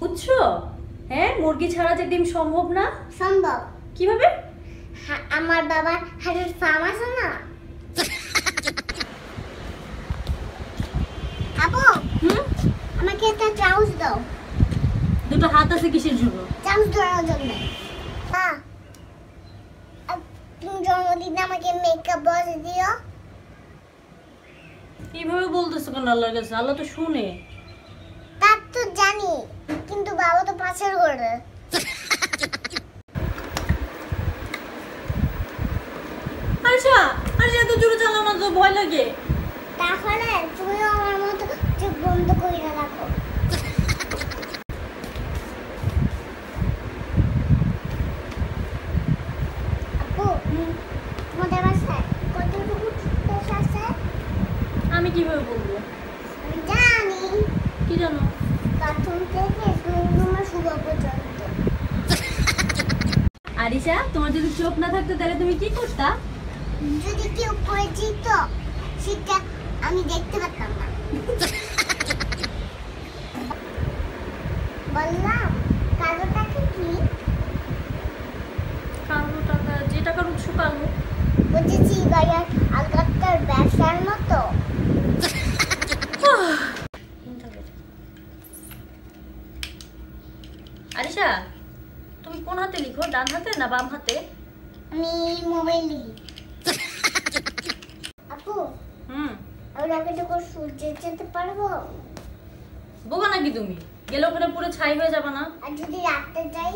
বুঝছো? হ্যাঁ, মুরগি ছাড়া যে ডিম সম্ভব না। সম্ভব। কিভাবে? আমার বাবার হাটের ফার্ম আছে না। আপু, আমাকে একটা চামচ দাও। দুটো হাত আছে কিসের জন্য? চামচ ধরার জন্য। তুমি জন্মদিনে আমাকে মেকআপ বসে দিও। কিভাবে বলতেছো কেন আল্লাহর কাছে? আল্লাহ তো শুনে। তা তো জানি, কিন্তু বাবা তো পাশের ঘরে। আচ্ছা আচ্ছা, এত জোরে চালাও না তো, ভয় লাগে। তাহলে তুমিও আমার মতো চোখ বন্ধ করে রাখো। আপু, তোমাদের বাসায় কতটুকু টুথপেস্ট আছে? আমি কিভাবে বলবো? আমি জানি। কি জানো? প্রথম থেকে তোমার শুভ পর্যন্ত। আরিশা, তোমার যদি চোখ না থাকতো তাহলে তুমি কি করতা? যদি কেউ পড়ে যেত সেটা আমি দেখতে পারতাম না। বললাম কালো টাকা কি? কালো টাকা, যে টাকার উৎস কালো। বুঝেছি, বাজার আলকাত্তার ব্যবসার মতো। আরিশা, তুমি কোন হাতে লিখো? ডান হাতে না বাম হাতে? আমি মোবাইল লিখি। আপু, আমি রকেটে করে সূর্যে যেতে পারবো? বোকা নাকি তুমি? গেলে ওখানে পুরো ছাই হয়ে যাবে না? আর যদি রাতে যাই?